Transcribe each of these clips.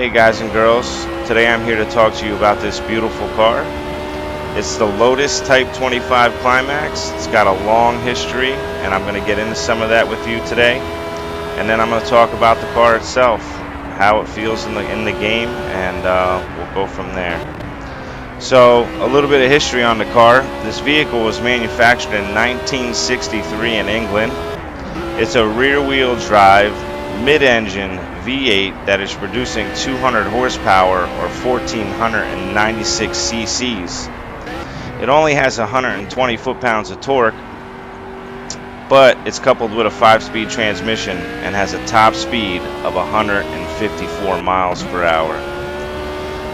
Hey guys and girls, today I'm here to talk to you about this beautiful car. It's the Lotus Type 25 Climax. It's got a long history and I'm going to get into some of that with you today. And then I'm going to talk about the car itself, how it feels in the game, and we'll go from there. So a little bit of history on the car. This vehicle was manufactured in 1963 in England. It's a rear-wheel drive mid-engine V8 that is producing 200 horsepower or 1496 cc's. It only has 120 foot-pounds of torque, but it's coupled with a 5-speed transmission and has a top speed of 154 miles per hour.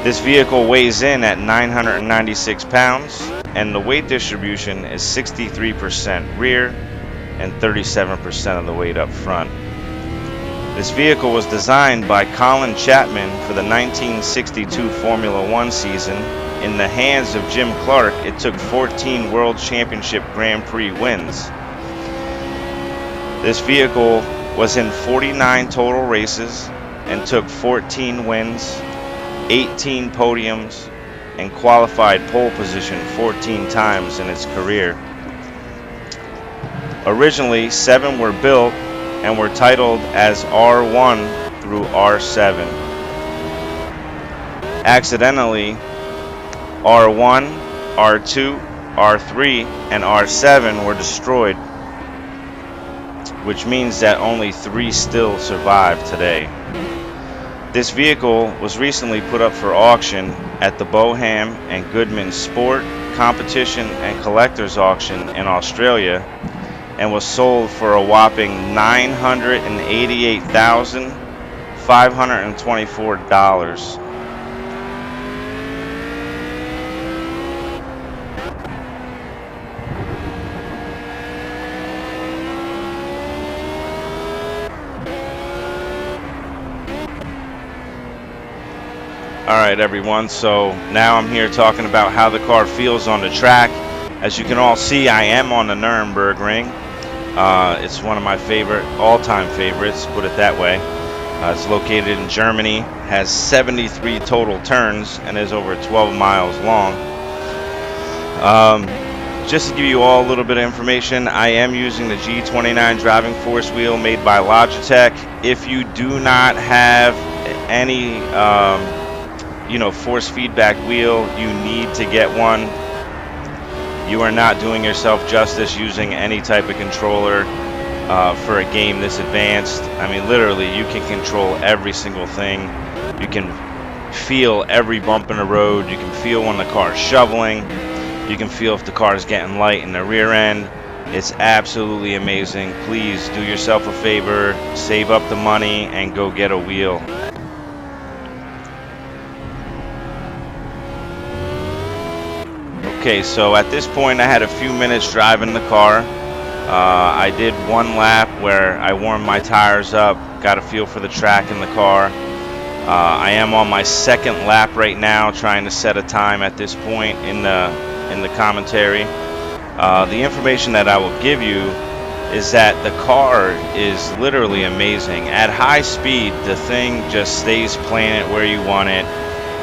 This vehicle weighs in at 996 pounds, and the weight distribution is 63% rear and 37% of the weight up front. This vehicle was designed by Colin Chapman for the 1962 Formula One season. In the hands of Jim Clark, it took 14 World Championship Grand Prix wins. This vehicle was in 49 total races and took 14 wins, 18 podiums, and qualified pole position 14 times in its career. Originally, 7 were built and were titled as R1 through R7. Accidentally, R1, R2, R3, and R7 were destroyed, which means that only 3 still survive today. This vehicle was recently put up for auction at the Boham and Goodman Sport, Competition and Collectors Auction in Australia, and was sold for a whopping $988,524. Alright everyone, so now I'm here talking about how the car feels on the track. As you can all see, I am on the Nurburgring. It's one of my all-time favorites, put it that way. It's located in Germany, has 73 total turns, and is over 12 miles long. Just to give you all a little bit of information, I am using the G29 driving force wheel made by Logitech. If you do not have any force feedback wheel, you need to get one. You are not doing yourself justice using any type of controller for a game this advanced. I mean, literally, you can control every single thing. You can feel every bump in the road. You can feel when the car is shoveling. You can feel if the car is getting light in the rear end. It's absolutely amazing. Please do yourself a favor, save up the money, and go get a wheel. Okay, so at this point I had a few minutes driving the car. I did one lap where I warmed my tires up, got a feel for the track in the car. I am on my second lap right now, trying to set a time at this point in the commentary. The information that I will give you is that the car is literally amazing. At high speed, the thing just stays planted where you want it.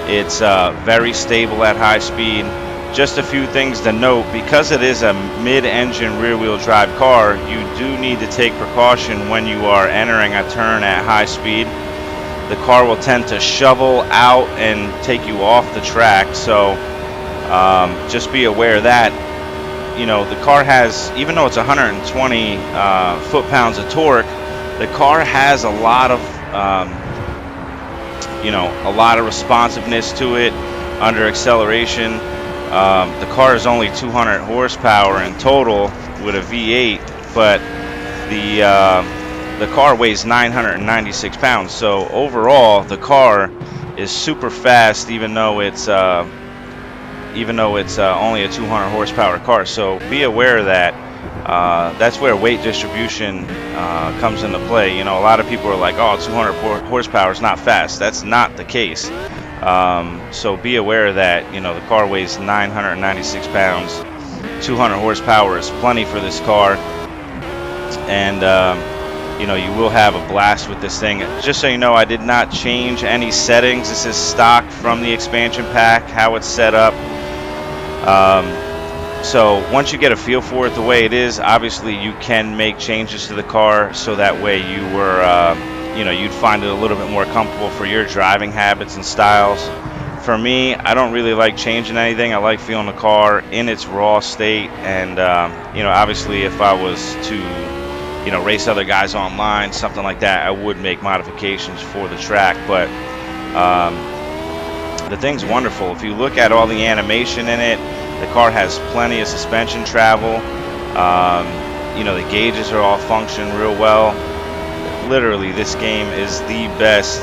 It's very stable at high speed. Just a few things to note: because it is a mid-engine rear-wheel drive car, you do need to take precaution when you are entering a turn at high speed. The car will tend to shovel out and take you off the track, so just be aware of that. The car has, even though it's 120 foot-pounds of torque, the car has a lot of responsiveness to it under acceleration. The car is only 200 horsepower in total with a V8, but the car weighs 996 pounds. So overall, the car is super fast, even though it's only a 200 horsepower car. So be aware of that. That's where weight distribution comes into play. A lot of people are like, "Oh, 200 horsepower is not fast." That's not the case. So be aware of that. The car weighs 996 pounds. 200 horsepower is plenty for this car. And you know, you will have a blast with this thing. Just so you know, I did not change any settings. This is stock from the expansion pack, how it's set up. So once you get a feel for it the way it is, obviously you can make changes to the car so that way you were, you know, you'd find it a little bit more comfortable for your driving habits and styles. For me, I don't really like changing anything. I like feeling the car in its raw state, and you know, obviously if I was to, you know, race other guys online, something like that, I would make modifications for the track. But the thing's wonderful. If you look at all the animation in it, the car has plenty of suspension travel. You know, the gauges are all function real well. Literally, this game is the best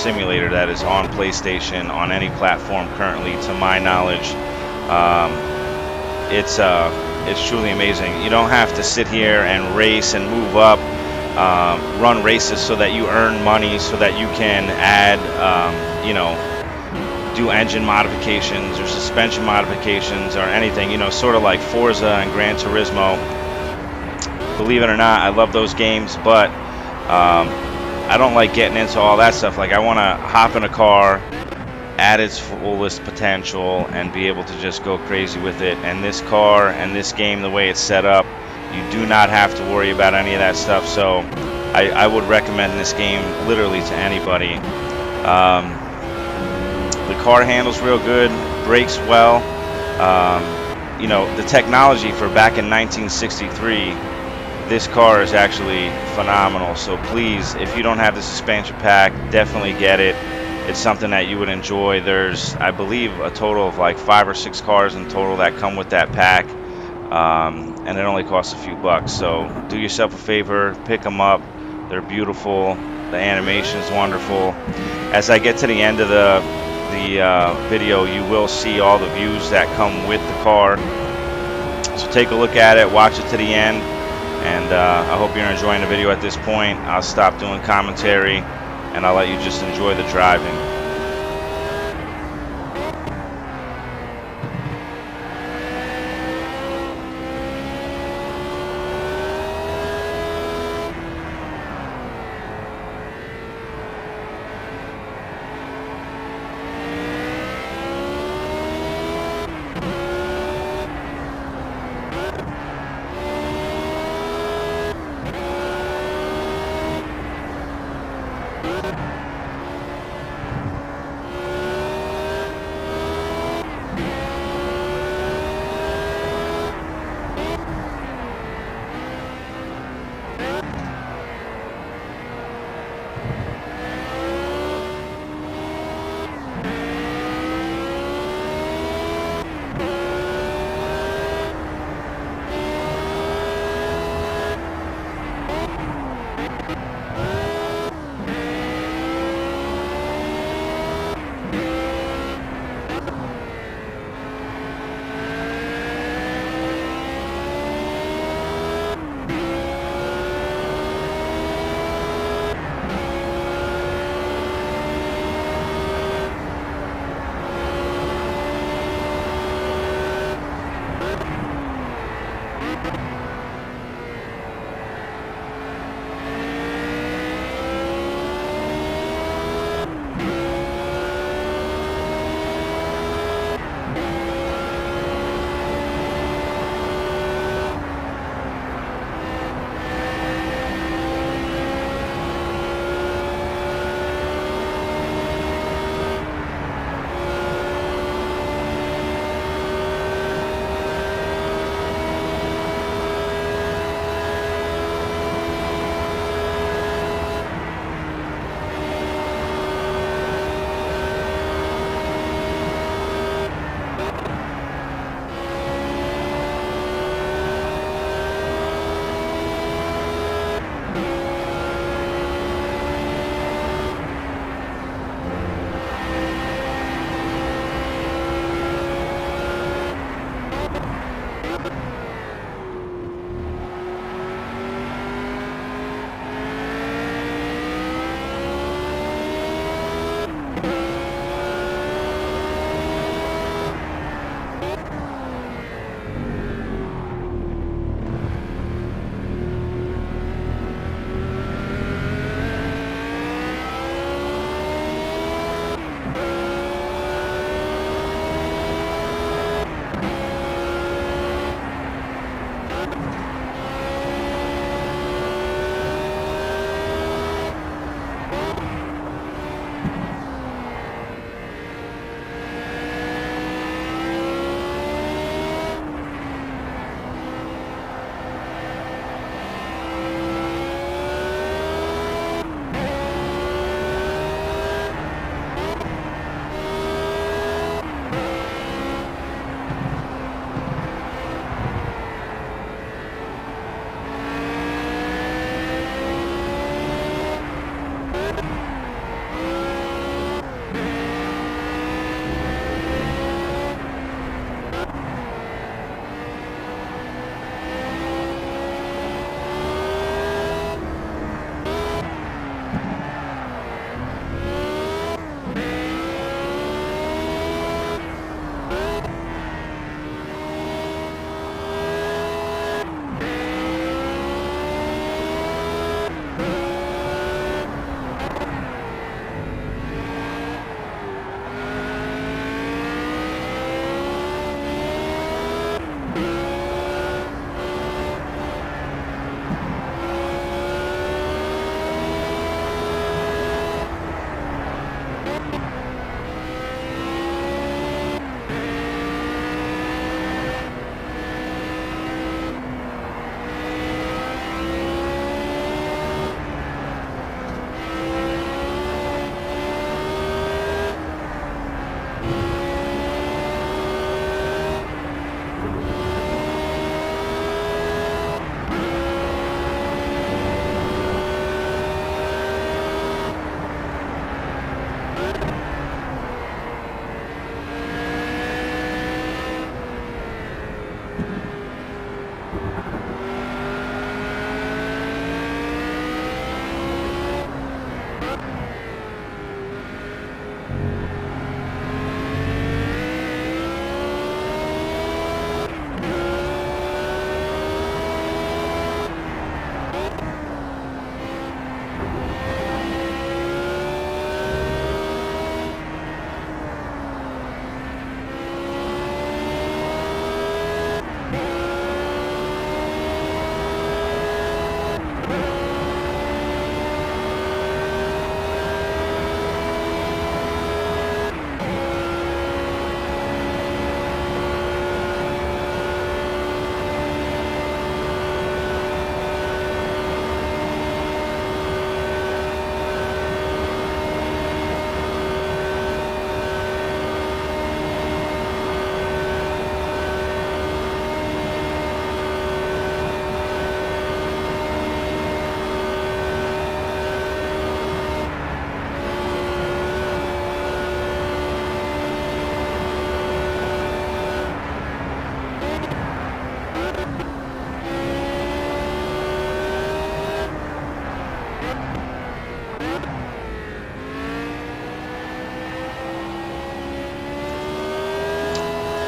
simulator that is on PlayStation on any platform currently, to my knowledge. It's truly amazing. You don't have to sit here and race and move up, run races so that you earn money, so that you can add, you know, do engine modifications or suspension modifications or anything, you know, sort of like Forza and Gran Turismo. Believe it or not, I love those games, but I don't like getting into all that stuff. Like, I want to hop in a car at its fullest potential and be able to just go crazy with it. And this car and this game, the way it's set up, you do not have to worry about any of that stuff. So I would recommend this game literally to anybody. The car handles real good, brakes well. You know, the technology for back in 1963, this car is actually phenomenal. So please, if you don't have the suspension pack, definitely get it. It's something that you would enjoy. There's, I believe, a total of like 5 or 6 cars in total that come with that pack, and it only costs a few bucks. So do yourself a favor, pick them up. They're beautiful. The animation's wonderful. As I get to the end of the video, you will see all the views that come with the car. So take a look at it, watch it to the end, and I hope you're enjoying the video at this point. I'll stop doing commentary and I'll let you just enjoy the driving.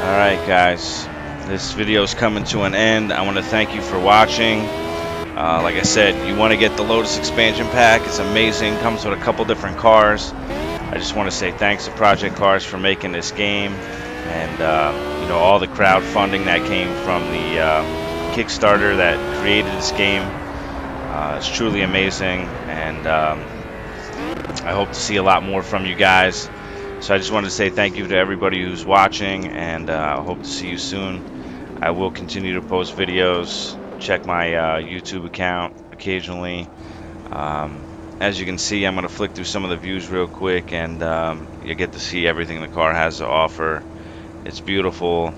Alright guys, this video is coming to an end. I want to thank you for watching. Like I said, you want to get the Lotus expansion pack. It's amazing, comes with a couple different cars. I just want to say thanks to Project Cars for making this game, and you know, all the crowdfunding that came from the Kickstarter that created this game. It's truly amazing, and I hope to see a lot more from you guys. So I just wanted to say thank you to everybody who's watching, and I hope to see you soon. I will continue to post videos. Check my YouTube account occasionally. As you can see, I'm going to flick through some of the views real quick, and you get to see everything the car has to offer. It's beautiful.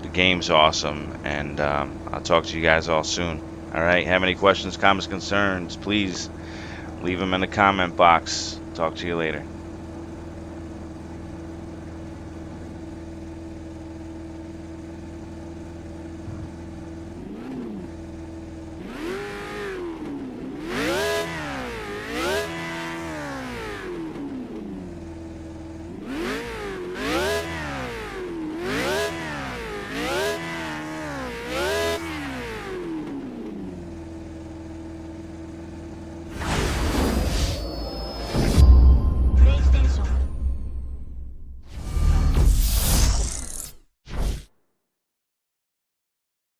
The game's awesome, and I'll talk to you guys all soon. Alright, have any questions, comments, concerns, please leave them in the comment box. Talk to you later.